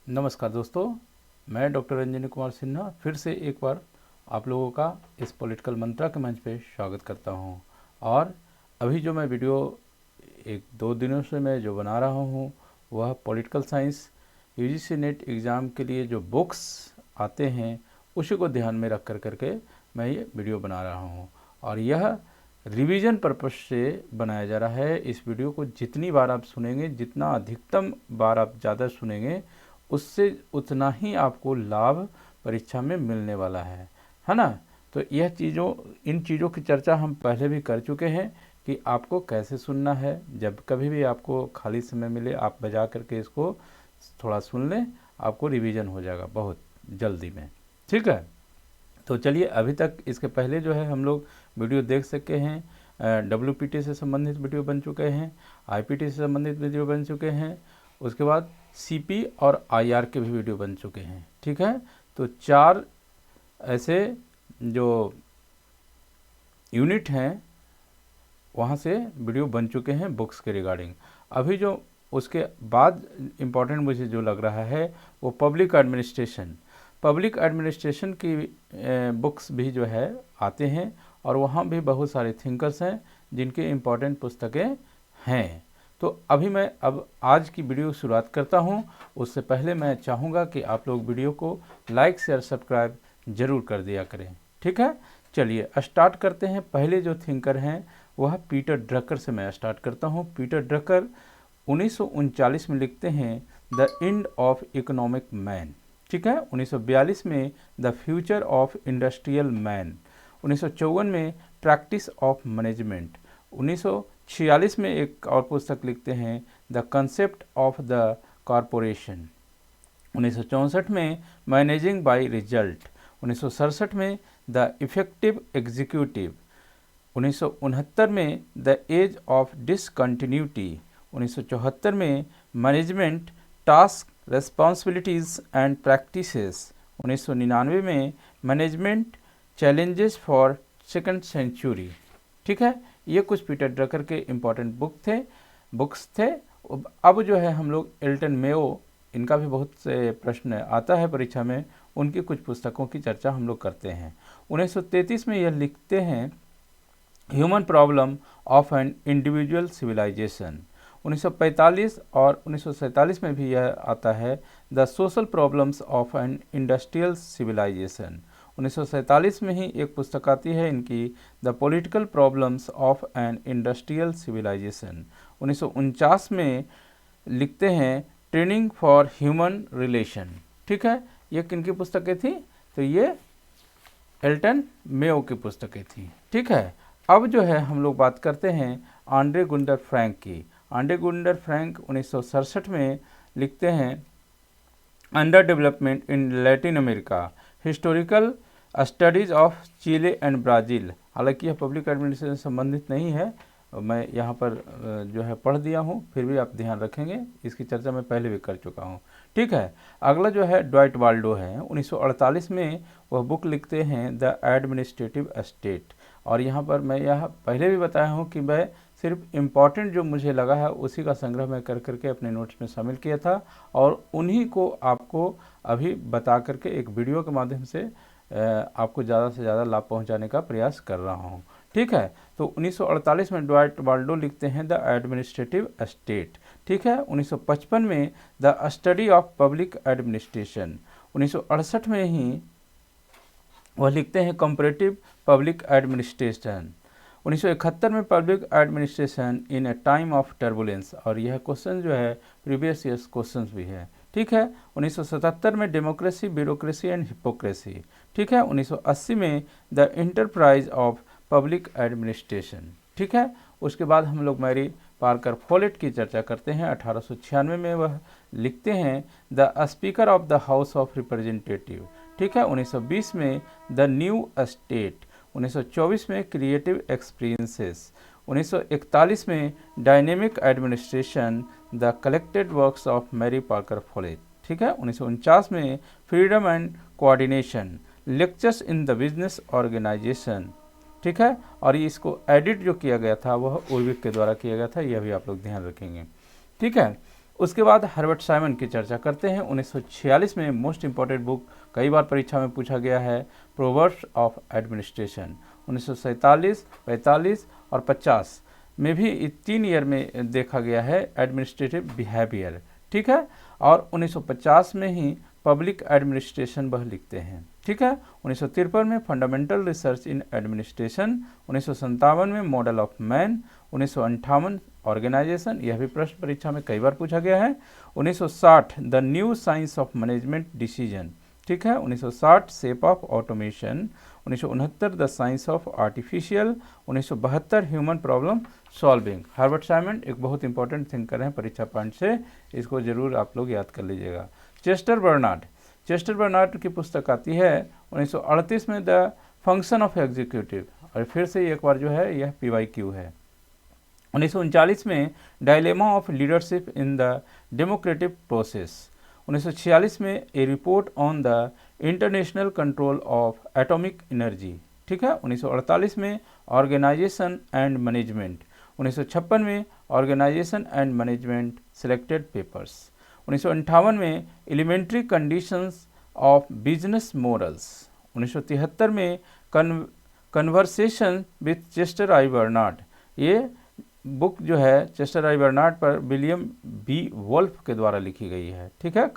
नमस्कार दोस्तों, मैं डॉक्टर रंजनी कुमार सिन्हा फिर से एक बार आप लोगों का इस पॉलिटिकल मंत्रा के मंच पे स्वागत करता हूं। और अभी जो मैं वीडियो एक दो दिनों से मैं जो बना रहा हूं वह political science UGC net exam के लिए जो बुक्स आते हैं उसी को ध्यान में रख करके मैं ये वीडियो बना रहा हूं। और यह रिवीजन पर्पस से बनाया जा रहा है। इस वीडियो को जितनी बार आप सुनेंगे, जितना अधिकतम बार आप ज़्यादा सुनेंगे, उससे उतना ही आपको लाभ परीक्षा में मिलने वाला है ना। तो यह इन चीज़ों की चर्चा हम पहले भी कर चुके हैं कि आपको कैसे सुनना है। जब कभी भी आपको खाली समय मिले आप बजा करके इसको थोड़ा सुन लें, आपको रिवीजन हो जाएगा बहुत जल्दी में। ठीक है, तो चलिए, अभी तक इसके पहले जो है हम लोग वीडियो देख सके हैं। WPT से संबंधित वीडियो बन चुके हैं, IPT से संबंधित वीडियो बन चुके हैं, उसके बाद CP और IR के भी वीडियो बन चुके हैं। ठीक है, तो 4 ऐसे जो यूनिट हैं वहाँ से वीडियो बन चुके हैं बुक्स के रिगार्डिंग। अभी जो उसके बाद इम्पॉर्टेंट मुझे जो लग रहा है वो पब्लिक एडमिनिस्ट्रेशन की बुक्स भी जो है आते हैं, और वहाँ भी बहुत सारे थिंकर्स हैं जिनके इम्पॉर्टेंट पुस्तकें हैं। तो अभी मैं आज की वीडियो शुरुआत करता हूँ। उससे पहले मैं चाहूँगा कि आप लोग वीडियो को लाइक शेयर सब्सक्राइब जरूर कर दिया करें। ठीक है, चलिए स्टार्ट करते हैं। पहले जो थिंकर हैं वह पीटर ड्रकर से मैं स्टार्ट करता हूँ। पीटर ड्रकर 1939 में लिखते हैं the end of economic man. ठीक है, 1942 में the future of industrial man, 1954 में प्रैक्टिस ऑफ मैनेजमेंट, 1946 में एक और पुस्तक लिखते हैं the concept of the corporation, 1964 में मैनेजिंग बाय रिजल्ट, 1967 में द इफेक्टिव एग्जीक्यूटिव, 1969 में द एज ऑफ डिसकंटिन्यूटी, 1974 में management task responsibilities and practices, 1999 में management challenges for second century. ठीक है, ये कुछ पीटर ड्रकर के इम्पॉर्टेंट बुक्स थे। अब जो है हम लोग एल्टन मेयो, इनका भी बहुत से प्रश्न आता है परीक्षा में, उनकी कुछ पुस्तकों की चर्चा हम लोग करते हैं। 1933 में यह लिखते हैं human problem of an individual civilization, 1945 और 1947 में भी यह आता है the social problems of an industrial civilization, 1947 में ही एक पुस्तक आती है इनकी the political problems of an industrial civilization, 1949 में लिखते हैं ट्रेनिंग फॉर ह्यूमन रिलेशन। ठीक है, ये किनकी पुस्तकें थी? तो ये एल्टन मेयो की पुस्तकें थी। ठीक है, अब जो है हम लोग बात करते हैं आंड्रे गुंडर फ्रैंक की। आंड्रे गुंडर फ्रैंक 1967 में लिखते हैं under development in Latin America, historical studies of Chile and Brazil. हालांकि यह पब्लिक एडमिनिस्ट्रेशन से संबंधित नहीं है, मैं यहाँ पर जो है पढ़ दिया हूँ, फिर भी आप ध्यान रखेंगे, इसकी चर्चा मैं पहले भी कर चुका हूँ। ठीक है, अगला जो है ड्वाइट वाल्डो है। 1948 में वह बुक लिखते हैं द एडमिनिस्ट्रेटिव स्टेट। और यहाँ पर मैं यह पहले भी बताया हूँ कि मैं सिर्फ इम्पॉर्टेंट जो मुझे लगा है उसी का संग्रह मैं कर करके अपने नोट्स में शामिल किया था, और उन्हीं को आपको अभी बता करके एक वीडियो के माध्यम से आपको ज़्यादा से ज़्यादा लाभ पहुँचाने का प्रयास कर रहा हूँ। ठीक है, तो 1948 में ड्वाइट वाल्डो लिखते हैं द एडमिनिस्ट्रेटिव स्टेट। ठीक है, 1955 में the study of public administration, 1968 में ही वह लिखते हैं कंपैरेटिव पब्लिक एडमिनिस्ट्रेशन, 1971 में public administration in A time of turbulence. और यह क्वेश्चन जो है प्रीवियस ईयर्स क्वेश्चन भी है। ठीक है, 1977 में डेमोक्रेसी, ब्यूरोक्रेसी एंड हिपोक्रेसी। ठीक है, 1980 में the enterprise of public administration. ठीक है, उसके बाद हम लोग मैरी पार्कर फोलेट की चर्चा करते हैं। 1896 में वह लिखते हैं the speaker of the house of representative. ठीक है, 1920 में द न्यू स्टेट, 1924 में क्रिएटिव एक्सपीरियंसेस, 1941 में dynamic administration the collected works of Mary Parker Follett. ठीक है, 1949 में freedom and coordination, lectures in the business organization. ठीक है, और इसको एडिट जो किया गया था वह उर्विक के द्वारा किया गया था, यह भी आप लोग ध्यान रखेंगे। ठीक है, उसके बाद हर्बर्ट साइमन की चर्चा करते हैं। 1946 में मोस्ट इम्पॉर्टेंट बुक, कई बार परीक्षा में पूछा गया है, प्रोवर्ब्स ऑफ एडमिनिस्ट्रेशन। 1947, 45 और 50 में भी 3 ईयर में देखा गया है एडमिनिस्ट्रेटिव बिहेवियर, ठीक है। और 1950 में ही पब्लिक एडमिनिस्ट्रेशन वह लिखते हैं, ठीक है। 1953 में फंडामेंटल रिसर्च इन एडमिनिस्ट्रेशन। 1957 में मॉडल ऑफ मैन। 1958 ऑर्गेनाइजेशन, यह भी प्रश्न परीक्षा में कई बार पूछा गया है। 1960 the new science of management decision, ठीक है। 1960 shape of automation. 1969 the science of artificial. 1972 human problem solving. Herbert Simon एक बहुत इंपॉर्टेंट थिंकर हैं परीक्षा पॉइंट से, इसको जरूर आप लोग याद कर लीजिएगा। चेस्टर बर्नार्ड की पुस्तक आती है 1938 में, द फंक्शन ऑफ एग्जीक्यूटिव, और फिर से एक बार जो है यह PYQ है। 1939 में dilemma of leadership in the democratic process. 1946 में a report on the international control of atomic energy, ठीक है। 1948 में ऑर्गेनाइजेशन एंड मैनेजमेंट। 1956 में organisation and management selected papers. 1958 में elementary conditions of business models. 1973 में conversation with Chester I Barnard, ये book जो है चेस्टर आई बर्नार्ड पर विलियम B. वोल्फ के द्वारा लिखी गई है, ठीक है।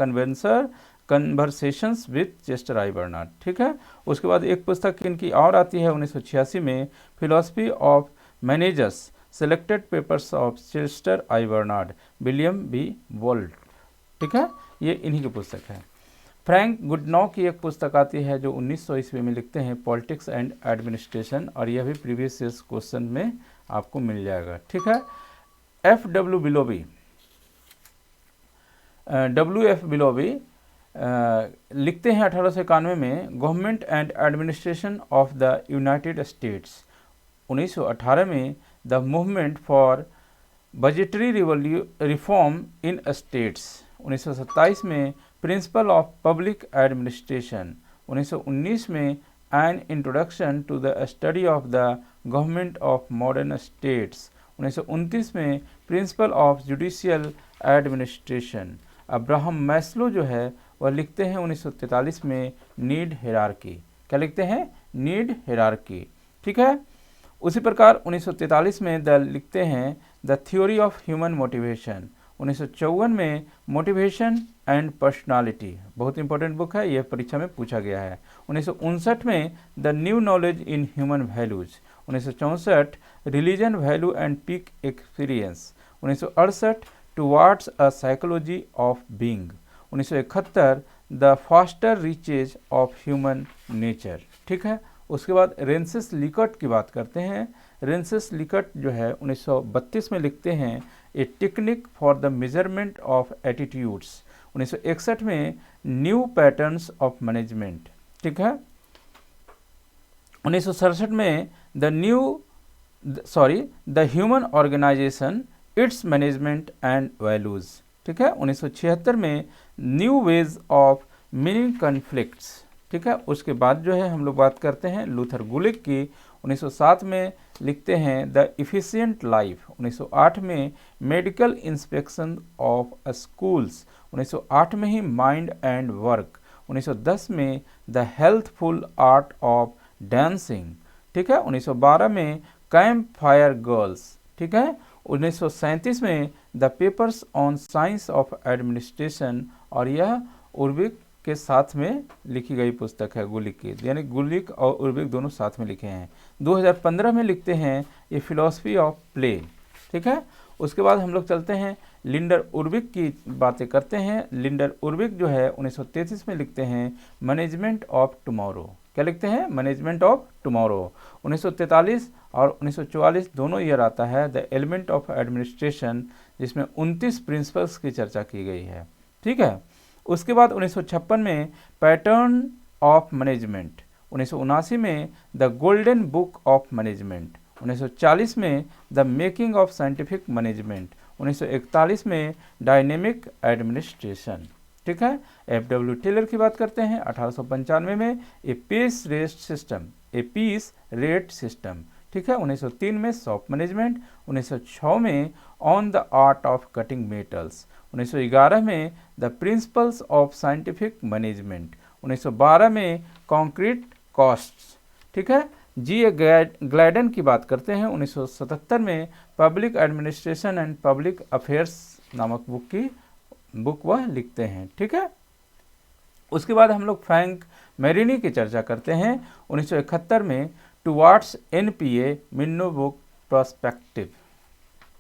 Conversations with Chester I Bernard, ठीक है। उसके बाद एक पुस्तक इनकी और आती है 1986 में, philosophy of managers selected papers of Chester I Barnard, William B. Wolf, ठीक है। ये इन्हीं की पुस्तक है। फ्रैंक गुडनॉ की एक पुस्तक आती है जो 1900 ईस्वी में लिखते हैं, पॉलिटिक्स एंड एडमिनिस्ट्रेशन, और यह भी प्रीवियस ईयर्स क्वेश्चन में आपको मिल जाएगा, ठीक है। W. बिलोबी लिखते हैं 1891 में, government and administration of the United States. 1918 में the movement for budgetary reform in states. 1927 में प्रिंसिपल ऑफ पब्लिक एडमिनिस्ट्रेशन। 1919 में an introduction to the study of the government of modern states. 1929 में principle of judicial administration. Abraham Maslow जो है वह लिखते हैं 1943 में नीड हायरार्की। क्या लिखते हैं? नीड हायरार्की, ठीक है। उसी प्रकार 1943 में लिखते हैं the theory of human motivation. 1954 में मोटिवेशन एंड पर्सनालिटी, बहुत इंपॉर्टेंट बुक है, यह परीक्षा में पूछा गया है। 1959 में the new knowledge in human values. 1964 religion value and peak experience. 1968 towards a psychology of being. 1971 the faster reaches of human nature, ठीक है। उसके बाद रेंसिस लिकट की बात करते हैं। रेंसिस लिकट जो है 1932 में लिखते हैं a technique for the measurement of attitudes. 1961 में न्यू पैटर्न्स ऑफ मैनेजमेंट, ठीक है। 1967 में the human organization, its management and values, ठीक है। 1976 में new ways of meaning conflicts, ठीक है। उसके बाद जो है हम लोग बात करते हैं लूथर गुलिक की। 1907 में लिखते हैं द इफिशिएंट लाइफ। 1908 में मेडिकल इंस्पेक्शन ऑफ स्कूल्स। 1908 में ही माइंड एंड वर्क। 1910 में the healthful art of dancing, ठीक है। 1912 में कैंप फायर गर्ल्स, ठीक है। 1937 में the papers on science of administration, और यह उर्विक के साथ में लिखी गई पुस्तक है, गुलिक की, यानी गुलिक और उर्विक दोनों साथ में लिखे हैं। 2015 में लिखते हैं ये फिलॉसफी ऑफ प्ले, ठीक है। उसके बाद हम लोग चलते हैं लिंडर उर्विक की बातें करते हैं। लिंडर उर्विक जो है 1933 में लिखते हैं मैनेजमेंट ऑफ टुमारो। क्या लिखते हैं? Management of tomorrow. 1943 और 1944 दोनों ईयर आता है द एलिमेंट ऑफ एडमिनिस्ट्रेशन, जिसमें 29 प्रिंसिपल्स की चर्चा की गई है, ठीक है। उसके बाद 1956 में पैटर्न ऑफ मैनेजमेंट। 1979 में the golden book of management. 1940 में the making of scientific management. 1941 में डायनेमिक एडमिनिस्ट्रेशन, ठीक है। FW टेलर की बात करते हैं 1895 में ए पीस रेट सिस्टम, ठीक है। 1903 में सॉफ्ट मैनेजमेंट। 1906 में on the art of cutting metals. 1911 में the principles of scientific management, 1912 में कॉन्क्रीट कॉस्ट्स, ठीक है। जी ए ग्लैडन की बात करते हैं, 1977 में public administration and public affairs नामक बुक वह लिखते हैं, ठीक है। उसके बाद हम लोग फ्रैंक मेरिनी की चर्चा करते हैं, 1971 में टुवार्ड्स NPA मिन्नो बुक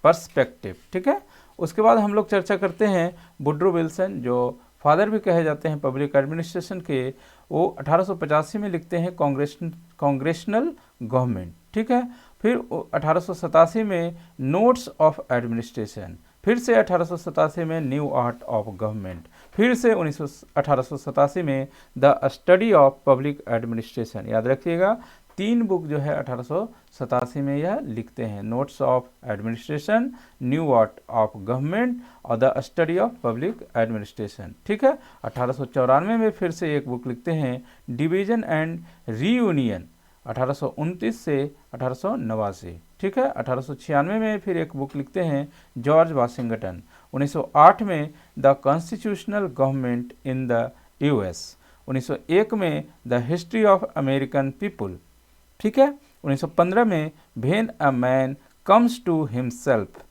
पर्सपेक्टिव, ठीक है। उसके बाद हम लोग चर्चा करते हैं वुड्रो विल्सन, जो फादर भी कहे जाते हैं पब्लिक एडमिनिस्ट्रेशन के। वो 1885 में लिखते हैं कांग्रेशनल गवर्नमेंट, ठीक है। फिर 1887 में नोट्स ऑफ एडमिनिस्ट्रेशन, फिर से 1887 में न्यू आर्ट ऑफ गवर्नमेंट, फिर से 1887 में the study of public administration. याद रखिएगा 3 बुक जो है 1887 में यह लिखते हैं, notes of administration, new art of government और the study of public administration, ठीक है। 1894 में फिर से एक बुक लिखते हैं डिवीजन एंड रीयूनियन, 1829 से 1889, ठीक है। 1896 में फिर एक बुक लिखते हैं जॉर्ज वाशिंगटन, 1908 में the constitutional government in the US, 1901 में the history of American people, ठीक है। 1915 में when a man comes to himself,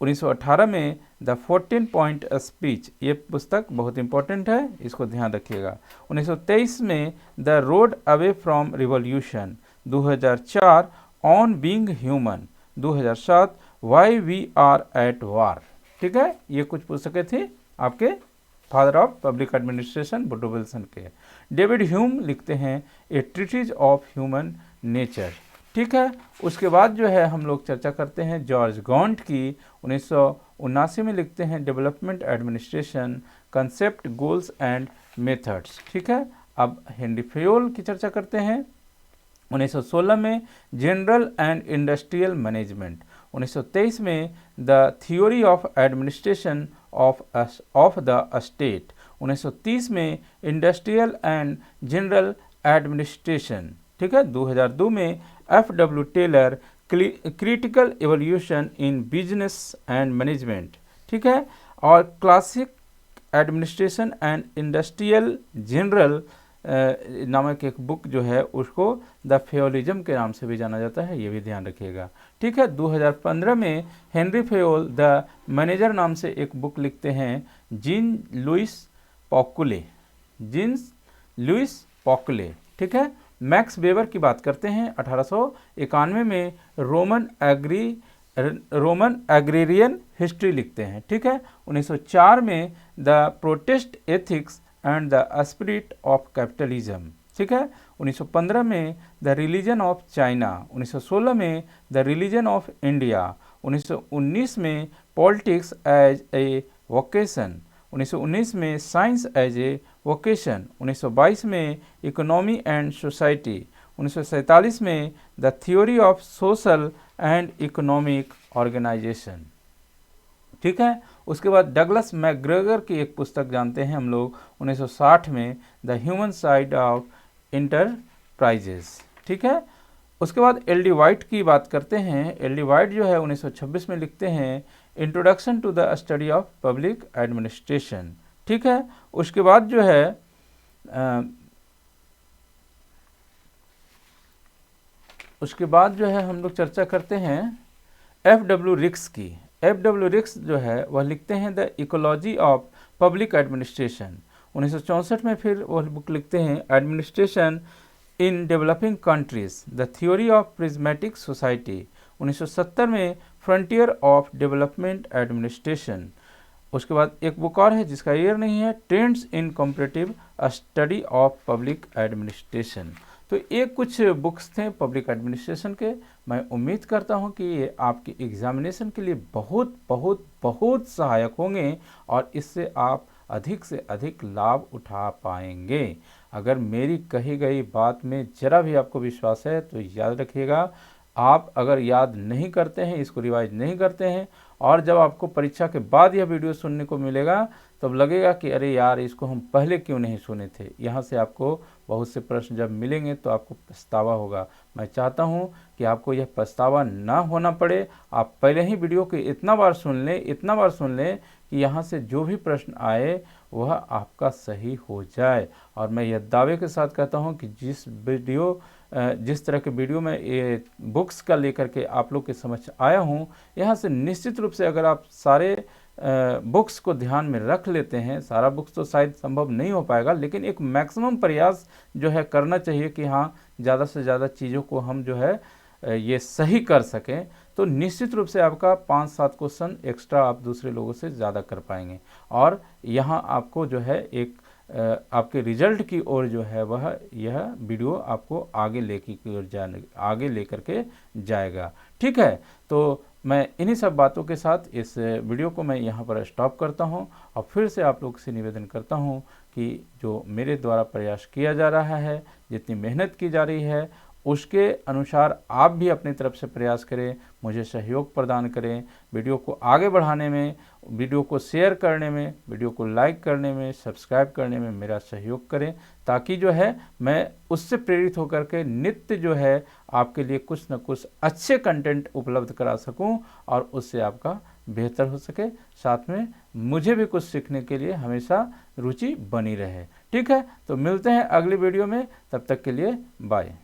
1918 में द 14 पॉइंट स्पीच, ये पुस्तक बहुत इंपॉर्टेंट है, इसको ध्यान रखिएगा। 1923 में the road away from revolution, 2004 on being human, 2007 why we are at war, ठीक है। ये कुछ पुस्तकें थी आपके father of public administration Woodrow Wilson के। डेविड ह्यूम लिखते हैं a treatise of human nature, ठीक है। उसके बाद जो है हम लोग चर्चा करते हैं जॉर्ज गॉन्ट की, 1979 में लिखते हैं development administration concept goals and methods, ठीक है। अब हेनरी फेयोल की चर्चा करते हैं, 1916 में जनरल एंड इंडस्ट्रियल मैनेजमेंट, 1923 में the theory of administration of the state, 1930 में इंडस्ट्रियल एंड जनरल एडमिनिस्ट्रेशन, ठीक है। 2002 में FW Taylor critical evolution in business and management, ठीक है। और classic administration and industrial general नामक एक बुक जो है उसको द फेयोलिज्म के नाम से भी जाना जाता है, ये भी ध्यान रखिएगा, ठीक है। 2015 में हेनरी फेयोल द मैनेजर नाम से एक बुक लिखते हैं जीन लुइस पॉकुले, ठीक है। मैक्स वेबर की बात करते हैं, 1891 में रोमन एग्रेरियन हिस्ट्री लिखते हैं, ठीक है। 1904 में the protest ethics and the spirit of capitalism, ठीक है। 1915 में द रिलीजन ऑफ चाइना, 1916 में द रिलीजन ऑफ इंडिया, 1919 में पॉलिटिक्स एज ए वोकेशन, 1919 में साइंस एज ए वोकेशन, 1922 में इकोनॉमी एंड सोसाइटी, 1947 में the theory of social and economic organization, ठीक है। उसके बाद डगलस मैकग्रेगर की एक पुस्तक जानते हैं हम लोग, 1960 में the human side of enterprises, ठीक है। उसके बाद LD वाइट की बात करते हैं, LD वाइट जो है 1926 में लिखते हैं introduction to the study of public administration, ठीक है। उसके बाद जो है हम लोग चर्चा करते हैं FW रिक्स की। FW रिक्स जो है वह लिखते हैं the ecology of public administration, 1964 में फिर वह बुक लिखते हैं administration in developing countries the theory of prismatic society, 1970 में फ्रंटियर ऑफ डेवलपमेंट एडमिनिस्ट्रेशन। उसके बाद एक बुक और है जिसका ईयर नहीं है, trends in comparative study of public administration. तो ये कुछ बुक्स थे पब्लिक एडमिनिस्ट्रेशन के। मैं उम्मीद करता हूँ कि ये आपके एग्जामिनेशन के लिए बहुत बहुत बहुत सहायक होंगे और इससे आप अधिक से अधिक लाभ उठा पाएंगे। अगर मेरी कही गई बात में ज़रा भी आपको विश्वास है तो याद रखिएगा, आप अगर याद नहीं करते हैं, इसको रिवाइज नहीं करते हैं और जब आपको परीक्षा के बाद यह वीडियो सुनने को मिलेगा तब लगेगा कि अरे यार इसको हम पहले क्यों नहीं सुने थे। यहाँ से आपको बहुत से प्रश्न जब मिलेंगे तो आपको पछतावा होगा। मैं चाहता हूँ कि आपको यह पछतावा ना होना पड़े। आप पहले ही वीडियो को इतना बार सुन लें कि यहाँ से जो भी प्रश्न आए वह आपका सही हो जाए। और मैं यह दावे के साथ कहता हूँ कि जिस तरह के वीडियो में ये बुक्स का लेकर के आप लोग के समझ आया हूँ, यहाँ से निश्चित रूप से अगर आप सारे बुक्स को ध्यान में रख लेते हैं, सारा बुक्स तो शायद संभव नहीं हो पाएगा, लेकिन एक मैक्सिमम प्रयास जो है करना चाहिए कि हाँ ज़्यादा से ज़्यादा चीज़ों को हम जो है ये सही कर सकें, तो निश्चित रूप से आपका 5-7 क्वेश्चन एक्स्ट्रा आप दूसरे लोगों से ज़्यादा कर पाएंगे। और यहाँ आपको जो है एक आपके रिजल्ट की ओर जो है वह यह वीडियो आपको आगे लेकर के जाएगा। ठीक है, तो मैं इन्हीं सब बातों के साथ इस वीडियो को मैं यहाँ पर स्टॉप करता हूँ और फिर से आप लोग से निवेदन करता हूँ कि जो मेरे द्वारा प्रयास किया जा रहा है, जितनी मेहनत की जा रही है, उसके अनुसार आप भी अपनी तरफ से प्रयास करें, मुझे सहयोग प्रदान करें, वीडियो को आगे बढ़ाने में, वीडियो को शेयर करने में, वीडियो को लाइक करने में, सब्सक्राइब करने में मेरा सहयोग करें, ताकि जो है मैं उससे प्रेरित होकर के नित्य जो है आपके लिए कुछ न कुछ अच्छे कंटेंट उपलब्ध करा सकूं और उससे आपका बेहतर हो सके, साथ में मुझे भी कुछ सीखने के लिए हमेशा रुचि बनी रहे। ठीक है, तो मिलते हैं अगली वीडियो में, तब तक के लिए बाय।